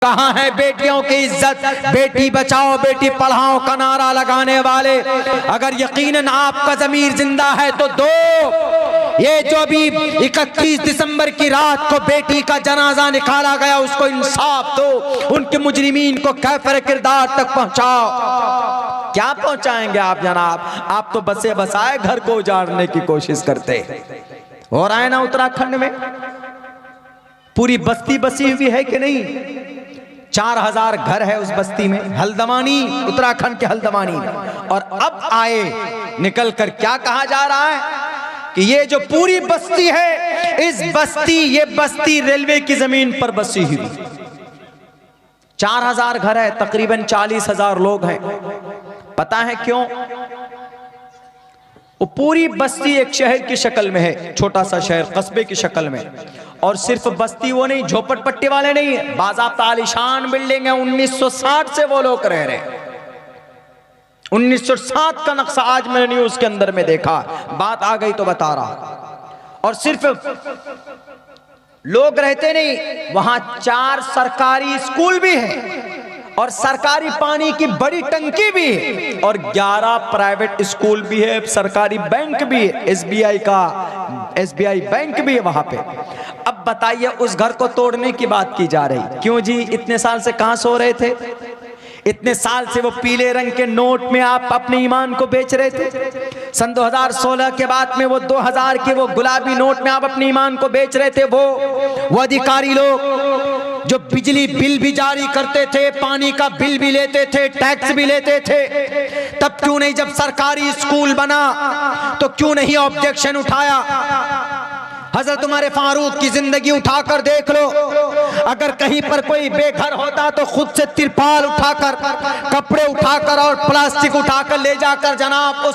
कहाँ है बेटियों की इज्जत? बेटी बचाओ बेटी पढ़ाओ का नारा लगाने वाले, अगर यकीनन आपका ज़मीर जिंदा है तो दो। ये जो अभी 31 दिसंबर की रात को बेटी का जनाजा निकाला गया उसको इंसाफ दो, उनके मुजरिमीन को कैफर किरदार तक पहुंचाओ। क्या पहुंचाएंगे आप जनाब? आप तो बसे बसाए घर को उजाड़ने की कोशिश करते हो रहा है ना। उत्तराखंड में पूरी बस्ती बसी हुई है कि नहीं? 4000 घर है उस बस्ती में, हल्द्वानी, उत्तराखंड के हल्द्वानी में। और अब आए निकल कर क्या कहा जा रहा है कि ये जो पूरी बस्ती है, इस बस्ती, ये बस्ती रेलवे की जमीन पर बसी हुई। 4000 घर है, तकरीबन 40,000 लोग हैं। पता है क्यों? वो पूरी बस्ती एक शहर की शक्ल में है, छोटा सा शहर कस्बे की शक्ल में। और सिर्फ बस्ती वो नहीं, झोपड़पट्टी वाले नहीं है, बाज़ाब्ता आलीशान बिल्डिंग है। 1960 से वो लोग रह रहे हैं। 1960 का नक्शा आज मैंने न्यूज के अंदर में देखा, बात आ गई तो बता रहा। और सिर्फ लोग रहते नहीं, वहां 4 सरकारी स्कूल भी है और सरकारी पानी की बड़ी टंकी भी है और 11 प्राइवेट स्कूल भी है, सरकारी बैंक भी है, SBI बैंक भी है वहां पे। अब बताइए, उस घर को तोड़ने की बात की जा रही। क्यों जी? इतने साल से कहां सो रहे थे? इतने साल से वो पीले रंग के नोट में आप अपने ईमान को बेच रहे थे। सन 2016 के बाद में वो 2000 के वो गुलाबी नोट में आप अपने ईमान को बेच रहे थे। वो अधिकारी लोग जो बिजली बिल भी जारी करते थे, पानी का बिल भी लेते थे, टैक्स भी लेते थे, तब क्यों नहीं जब सरकारी स्कूल बना तो क्यों नहीं ऑब्जेक्शन उठाया? हजरत उमर फारूक की जिंदगी उठाकर देख लो, अगर कहीं पर कोई बेघर होता तो खुद से तिरपाल उठाकर, कपड़े उठाकर और प्लास्टिक उठाकर ले जाकर जनाब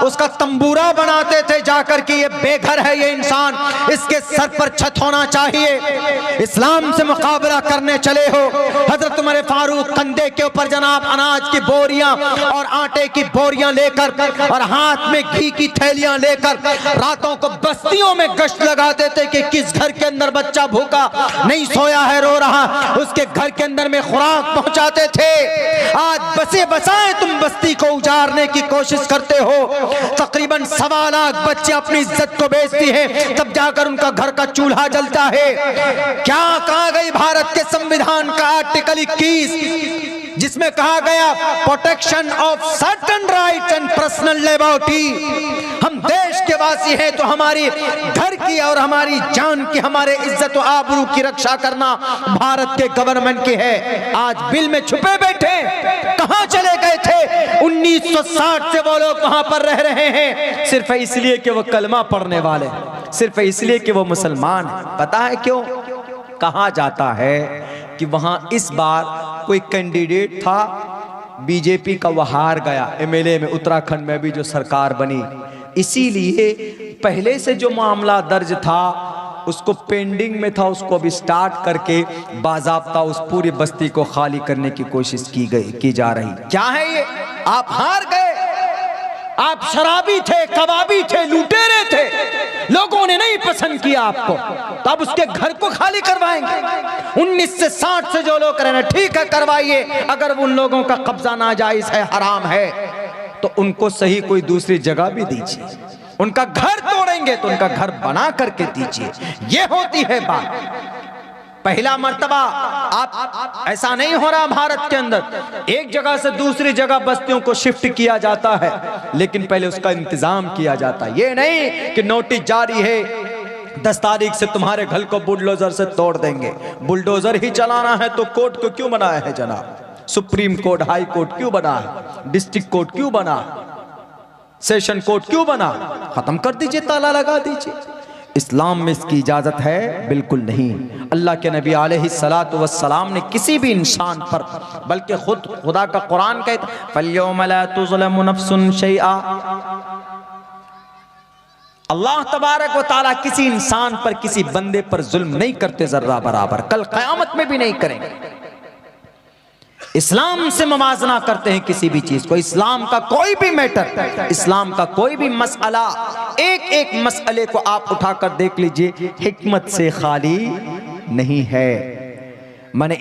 उसका तंबूरा बनाते थे जाकर कि ये बेघर है, ये इंसान, इसके सर पर छत होना चाहिए। इस्लाम से मुकाबला करने चले हो। हजरत उमर फारूक कंधे के ऊपर जनाब अनाज की बोरियां और आटे की बोरियां लेकर और हाथ में घी की थैलियां लेकर रातों को बस्तियों में गश्त लगाते थे कि किस घर के अंदर बच्चा भूखा नहीं सोया है, रो रहा, उसके घर के अंदर में खुराक पहुंचाते थे। आज बसे बसाए तुम बस्ती को उजाड़ने की कोशिश करते हो। तकरीबन 1.25 लाख बच्चे अपनी इज्जत को बेचती हैं, तब जाकर उनका घर का चूल्हा जलता है। क्या कहा गई भारत के संविधान का आर्टिकल 21 जिसमें कहा गया protection of certain rights and personal liberty. हम देश के वासी हैं तो हमारी घर की और हमारी जान की, हमारे इज्जत और आबरू की रक्षा करना भारत के गवर्नमेंट की है। आज बिल में छुपे बैठे, कहां चले गए थे? 1960 से वो लोग वहां पर रह रहे हैं, सिर्फ इसलिए कि वो कलमा पढ़ने वाले, सिर्फ इसलिए कि वो मुसलमान है। पता है क्यों? कहा जाता है कि वहां इस बार कोई कैंडिडेट था बीजेपी का, वो हार गया MLA में। उत्तराखंड में भी जो सरकार बनी, इसीलिए पहले से जो मामला दर्ज था उसको पेंडिंग में था, उसको अभी स्टार्ट करके बाज़ाब्ता उस पूरी बस्ती को खाली करने की कोशिश की जा रही। क्या है ये? आप हार गए, आप शराबी थे, कबाबी थे, लुटेरे थे, लोगों ने नहीं पसंद किया आपको, तो अब उसके घर को खाली करवाएंगे। 1960 से जो लोग रह रहे, ठीक है करवाइए, अगर उन लोगों का कब्जा नाजायज है, हराम है, तो उनको सही कोई दूसरी जगह भी दीजिए। उनका घर तोड़ेंगे तो उनका घर बना करके दीजिए। ये होती है बात। पहला मर्तबा आप ऐसा नहीं हो रहा भारत के अंदर, एक जगह से दूसरी जगह बस्तियों को शिफ्ट किया जाता है, लेकिन पहले उसका इंतजाम किया जाता है। ये नहीं कि नोटिस जारी है 10 तारीख से तुम्हारे घर को बुलडोजर से तोड़ देंगे। बुलडोजर ही चलाना है तो कोर्ट को क्यों बनाया है जनाब? सुप्रीम कोर्ट, हाई कोर्ट क्यों बना है? डिस्ट्रिक्ट कोर्ट क्यों बना? सेशन कोर्ट क्यों बना? खत्म कर दीजिए, ताला लगा दीजिए। इस्लाम में इसकी इजाजत है? बिल्कुल नहीं। अल्लाह के नबी अलैहिस्सलातु वस्सलाम ने किसी भी इंसान पर, बल्कि खुद खुदा का कुरान कहता है फल्यौम ला तुज़लमु नफ्सुन शैआ, अल्लाह तबारक व तआला किसी इंसान पर, किसी बंदे पर जुल्म नहीं करते जर्रा बराबर, कल क़यामत में भी नहीं करेंगे। इस्लाम से मुवाजना करते हैं किसी भी चीज को। इस्लाम का कोई भी मैटर, इस्लाम का कोई भी मसला, एक एक मसले को आप उठाकर देख लीजिए, हिकमत से खाली नहीं है। मैंने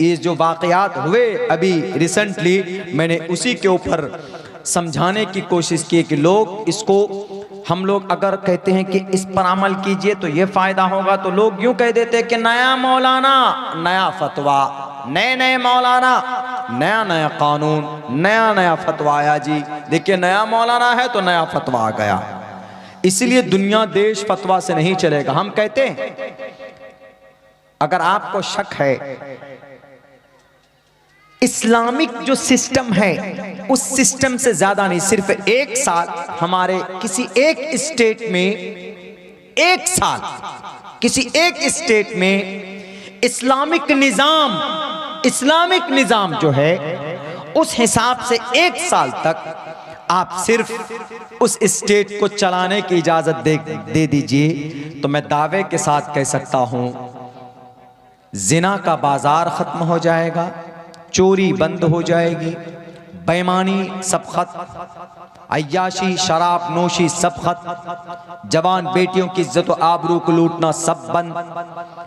ये जो वाक़यात हुए अभी रिसेंटली, मैंने उसी के ऊपर समझाने की कोशिश की कि लोग इसको, हम लोग अगर कहते हैं कि इस पर अमल कीजिए तो ये फायदा होगा, तो लोग यूं कह देते हैं कि नया मौलाना नया फतवा, नए नए मौलाना नया नया कानून, नया नया फतवा आया जी। देखिए नया मौलाना है तो नया फतवा आ गया। इसलिए दुनिया देश फतवा से नहीं चलेगा। हम कहते हैं अगर आपको शक है, इस्लामिक जो सिस्टम है उस सिस्टम से ज्यादा नहीं, सिर्फ एक साल हमारे किसी एक स्टेट में, एक साल किसी एक स्टेट में इस्लामिक निजाम जो है उस हिसाब से एक साल तक आप सिर्फ उस स्टेट को चलाने की इजाजत दे दीजिए, तो मैं दावे के साथ कह सकता हूं जिना का बाजार खत्म हो जाएगा, चोरी बंद हो जाएगी, बेईमानी सब खत्म, अय्याशी शराब नोशी सब खत्म, जवान बेटियों की इज्जत और आबरू को लूटना सब बंद,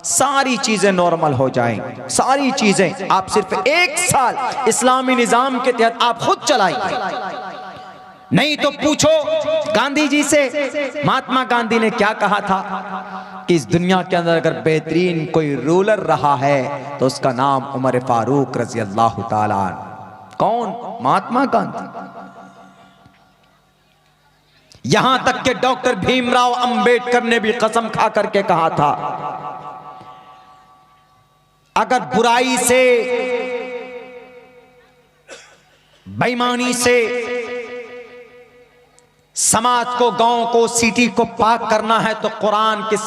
सारी चीजें नॉर्मल हो जाएंगी। सारी चीजें आप सिर्फ एक साल इस्लामी निजाम के तहत आप खुद चलाएंगे। नहीं तो पूछो गांधी जी से, महात्मा गांधी ने क्या कहा था कि इस दुनिया के अंदर अगर बेहतरीन कोई रूलर रहा है तो उसका नाम उमर फारूक रजी अल्लाह ताला। कौन? महात्मा गांधी। यहां तक कि डॉक्टर भीमराव अंबेडकर ने भी कसम खा करके कहा था अगर बुराई से, बेईमानी से समाज को, गांव को, सिटी को पाक करना है तो कुरान के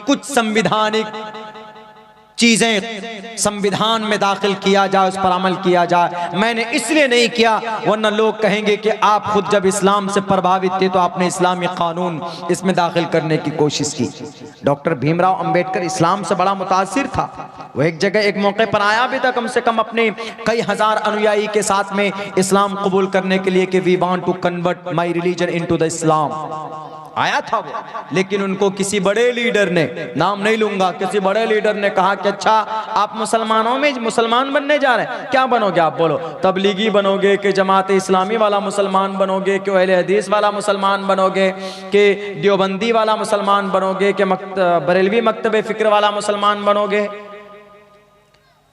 कुछ संविधानिक चीजें संविधान में दाखिल किया जाए, उस पर अमल किया जाए। मैंने इसलिए नहीं किया वरना लोग कहेंगे कि आप खुद जब इस्लाम से प्रभावित थे तो आपने इस्लामी कानून इसमें दाखिल करने की कोशिश की। डॉक्टर भीमराव अंबेडकर इस्लाम से बड़ा मुतासिर था। वो एक जगह एक मौके पर आया भी था, कम से कम अपने कई हजार अनुयायी के साथ में इस्लाम कबूल करने के लिए कि we want to convert my religion into the Islam आया था वो। लेकिन उनको किसी बड़े लीडर ने, नाम नहीं लूंगा, किसी बड़े लीडर ने कहा कि अच्छा आप मुसलमानों में मुसलमान बनने जा रहे हैं, क्या बनोगे आप? बोलो, तबलीगी बनोगे कि जमात इस्लामी वाला मुसलमान बनोगे कि अहले हदीस वाला मुसलमान बनोगे कि देवबंदी वाला मुसलमान बनोगे कि बरेलवी मकतबे फिक्र वाला मुसलमान बनोगे?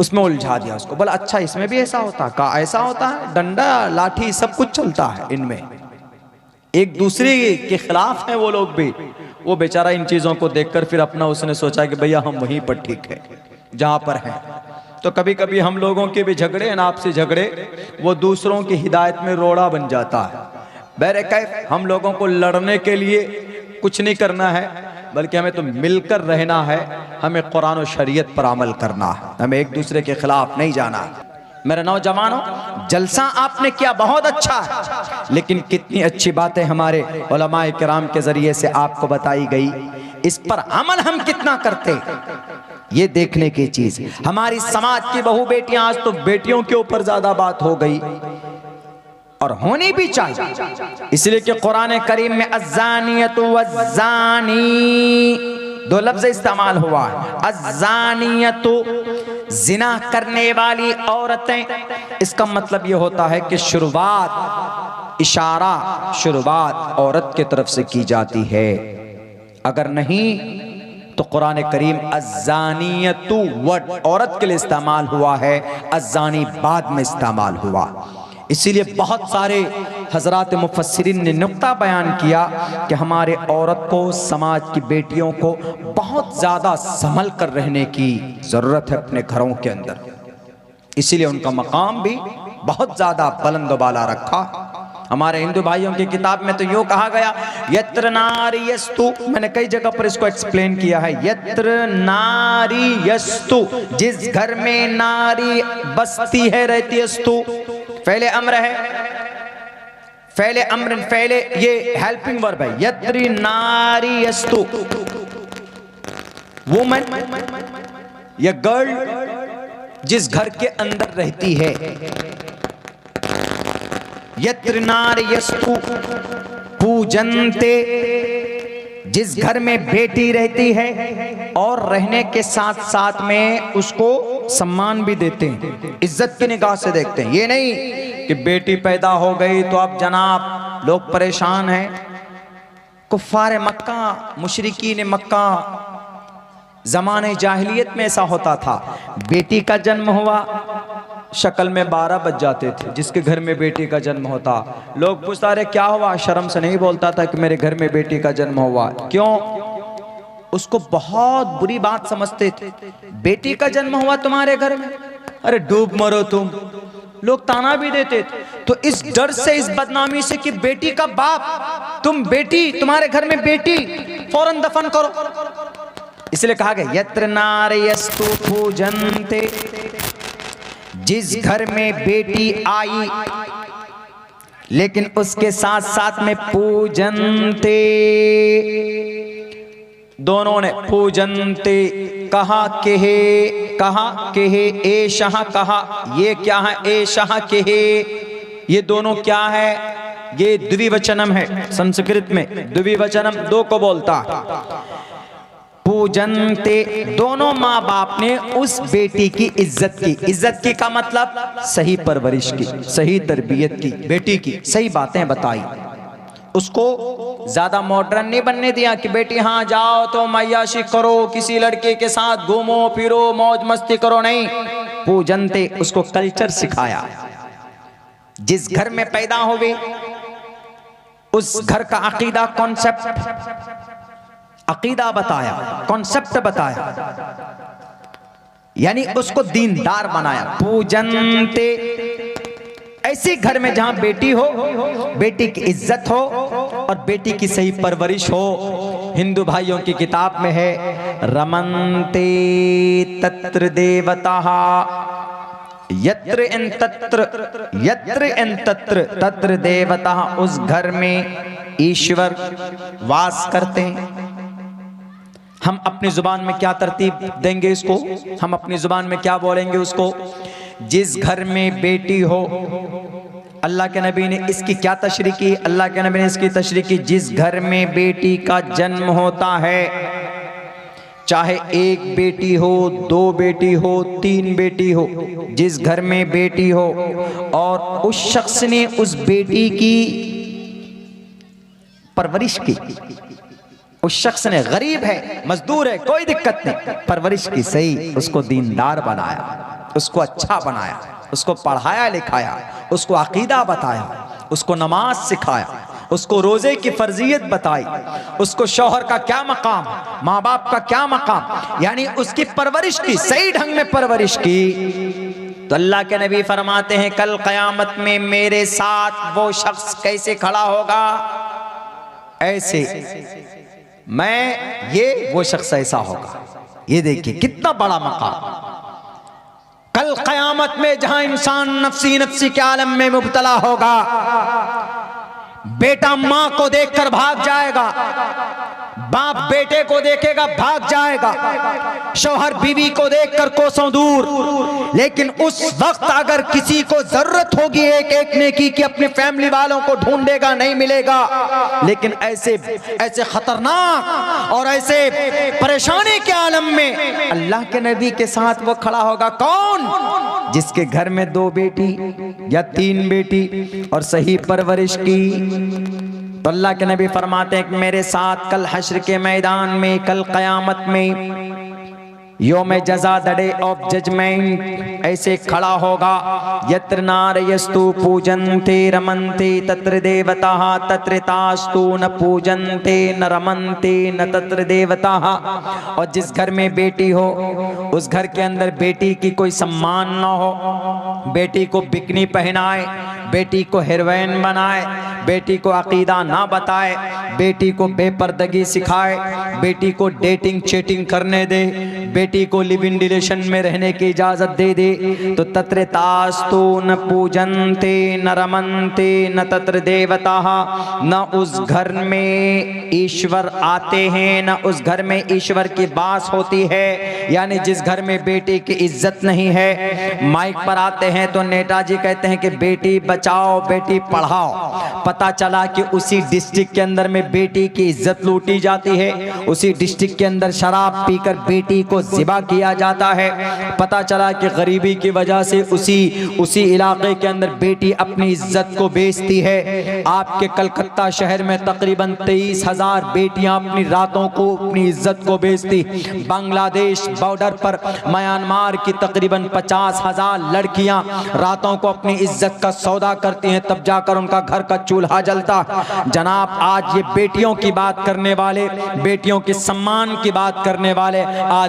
उसमें उलझा दिया उसको। बोला अच्छा इसमें भी ऐसा होता? कहा ऐसा होता है, डंडा लाठी सब कुछ चलता है इनमें, एक दूसरे के खिलाफ हैं वो लोग भी। वो बेचारा इन चीजों को देखकर फिर अपना उसने सोचा कि भैया हम वहीं पर ठीक है जहां पर हैं। तो कभी कभी हम लोगों के भी झगड़े, आपसी झगड़े, वो दूसरों की हिदायत में रोड़ा बन जाता है। बहरकैफ हम लोगों को लड़ने के लिए कुछ नहीं करना है, बल्कि हमें तो मिलकर रहना है, हमें कुरान और शरीयत पर अमल करना है, हमें एक दूसरे के खिलाफ नहीं जाना। मेरे नौजवानों, जलसा आपने किया बहुत अच्छा है, लेकिन कितनी अच्छी बातें हमारे उलमाए किराम के जरिए से आपको बताई गई, इस पर अमल हम कितना करते ये देखने की चीज। हमारी समाज की बहू बेटियां, आज तो बेटियों के ऊपर ज्यादा बात हो गई और होनी भी चाहिए, इसलिए कि कुरान करीम में अज़्ज़ानियतु वज़्ज़ानी दो लफ्ज इस्तेमाल हुआ है। अज़्ज़ानियतु जिना करने वाली औरतें, इसका मतलब यह होता है कि शुरुआत, इशारा शुरुआत औरत की तरफ से की जाती है। अगर नहीं तो कुरान करीम अज़्ज़ानियतु वर्ड औरत के लिए इस्तेमाल हुआ है, अज़्ज़ानी बाद में इस्तेमाल हुआ। इसीलिए बहुत सारे हजरात मुफस्सिरीन ने नुक्ता बयान किया कि हमारे औरत को, समाज की बेटियों को बहुत ज़्यादा संभल कर रहने की ज़रूरत है अपने घरों के अंदर। इसीलिए उनका मकाम भी बहुत ज़्यादा बुलंद बाला रखा। हमारे हिंदू भाइयों की किताब में तो यूँ कहा गया, यत्र नारी यस्तु, मैंने कई जगह पर इसको एक्सप्लेन किया है, यत्र नारी यस्तु, जिस घर में नारी बसती है, रहती यस्तु, पहले अम्र है, पहले अम्र, पहले ये हेल्पिंग वर्ब है, यत्री नारी यस्तु, वुमन या गर्ल जिस घर के अंदर रहती है, यत्र नारी यस्तु पूजन्ते जिस घर में बेटी रहती है और रहने के साथ साथ में उसको सम्मान भी देते हैं, इज्जत की निगाह से देखते हैं। ये नहीं कि बेटी पैदा हो गई तो अब जनाब लोग परेशान हैं। कुफ्फार मक्का, मुशरिकीन मक्का ज़माने जाहिलियत में ऐसा होता था। बेटी का जन्म हुआ, शक्ल में 12 बज जाते थे। जिसके घर में बेटी का जन्म होता, लोग पूछता रहे क्या हुआ, शर्म से नहीं बोलता था कि मेरे घर में बेटी का जन्म हुआ। क्यों? उसको बहुत बुरी बात समझते थे। बेटी का जन्म हुआ तुम्हारे घर में, अरे डूब मरो तुम। लोग ताना भी देते थे। तो इस डर से, इस बदनामी से कि बेटी का बाप तुम, बेटी तुम्हारे घर में बेटी, फौरन दफन करो। इसलिए कहा गया यत्र नार्यस्तु पूजन्ते, जिस घर में बेटी आई लेकिन उसके साथ साथ में पूजन्ते, दोनों ने पूजन्ते कहा के हे एशः कहा, ये क्या है एशः के हे, ये दोनों क्या है, ये द्विवचनम है। संस्कृत में द्विवचनम दो को बोलता है। पूजनते, दोनों माँ बाप ने उस बेटी की इज्जत की। इज्जत की का मतलब सही परवरिश की, सही तरबियत की, बेटी की सही बातें बताई। उसको ज्यादा मॉडर्न नहीं बनने दिया कि बेटी हाँ जाओ तो मैयाशी करो, किसी लड़के के साथ घूमो फिरो, मौज मस्ती करो, नहीं। पूजनते, उसको कल्चर सिखाया। जिस घर में पैदा हुई उस घर का अकीदा, कॉन्सेप्ट, अकीदा बताया, कॉन्सेप्ट बताया, यानी उसको दीनदार बनाया। पूजनते, ऐसे घर में जहां बेटी हो, बेटी की इज्जत हो और बेटी की सही परवरिश हो। हिंदू भाइयों की किताब में है रमन्ते तत्र देवताः यत्र इन तत्र तत्र देवताः, उस घर में ईश्वर वास करते हैं। हम अपनी जुबान में क्या तरतीब देंगे इसको, हम अपनी जुबान में क्या बोलेंगे उसको। जिस घर में बेटी हो, अल्लाह के नबी ने इसकी क्या तशरीह की, अल्लाह के नबी ने इसकी तशरीह की, जिस घर में बेटी का जन्म होता है, चाहे एक बेटी हो, 2 बेटी हो, 3 बेटी हो, जिस घर में बेटी हो और उस शख्स ने उस बेटी की परवरिश की, उस शख्स ने, गरीब है, मजदूर है, कोई दिक्कत नहीं, परवरिश की सही, उसको दीनदार बनाया, उसको अच्छा बनाया, उसको पढ़ाया लिखाया, उसको अकीदा बताया, उसको नमाज सिखाया, उसको रोजे की फर्जियत बताई, उसको शौहर का क्या मकाम, माँ बाप का क्या मकाम, यानी उसकी परवरिश की, सही ढंग में परवरिश की। तो अल्लाह के नबी फरमाते हैं कल क़यामत में मेरे साथ वो शख्स कैसे खड़ा होगा, ऐसे मैं, ये वो शख्स ऐसा होगा। ये देखिए कितना बड़ा मकाम। कल क़यामत में जहां इंसान नफ्सी नफ्सी के आलम में मुब्तला होगा, बेटा मां को देखकर भाग जाएगा, बाप बेटे को देखेगा भाग जाएगा, शौहर बीवी को देखकर कोसों दूर। लेकिन उस वक्त अगर किसी को जरूरत होगी एक एक नेकी की, अपने फैमिली वालों को ढूंढेगा, नहीं मिलेगा। लेकिन ऐसे ऐसे खतरनाक और ऐसे परेशानी के आलम में अल्लाह के नबी के साथ वो खड़ा होगा। कौन? जिसके घर में 2 बेटी या 3 बेटी और सही परवरिश की। तो अल्लाह के नबी फरमाते हैं कि मेरे साथ कल हश्र के मैदान में, कल क़यामत में, योम जज़ा, द डे ऑफ जजमेंट, ऐसे खड़ा होगा। यत्र नारयस्तु पूजन्ते रमन्ते तत्र देवताः तत्र तास्तु न पूजन्ते न रमन्ते न तत्र देवताः। और जिस घर में बेटी हो उस घर के अंदर बेटी की कोई सम्मान न हो, बेटी को बिकनी पहनाए, बेटी को हीरोइन बनाए, बेटी को अकीदा ना बताए, बेटी को बेपर्दगी सिखाए, बेटी को डेटिंग चेटिंग करने दे, बेटी को लिव इन रिलेशन में रहने की इजाजत दे दे, तो तत्र तास्तु न पूजन्ते न रमन्ते न तत्र देवताः, न उस घर में ईश्वर आते हैं, न उस घर में ईश्वर की बात होती है। यानी जिस घर में बेटी की इज्जत नहीं है, माइक पर आते हैं तो नेताजी कहते हैं कि बेटी बचाओ बेटी पढ़ाओ। पता चला कि उसी डिस्ट्रिक्ट के अंदर में बेटी की इज्जत लूटी जाती है, उसी डिस्ट्रिक्ट के अंदर शराब पीकर बेटी को ज़िबा किया जाता है। पता चला कि गरीबी की वजह से उसी इलाके के अंदर बेटी अपनी इज्जत को बेचती है। आपके कलकत्ता शहर में तकरीबन 23,000 बेटियां अपनी रातों को, अपनी इज्जत को बेचती। बांग्लादेश बॉर्डर पर म्यांमार की तकरीबन 50,000 लड़कियां रातों को अपनी इज्जत का सौदा करती हैं, तब जाकर उनका घर का चूल्हा जलता। जनाब, आज ये बेटियों की बात करने वाले, बेटियों के सम्मान की बात करने वाले आज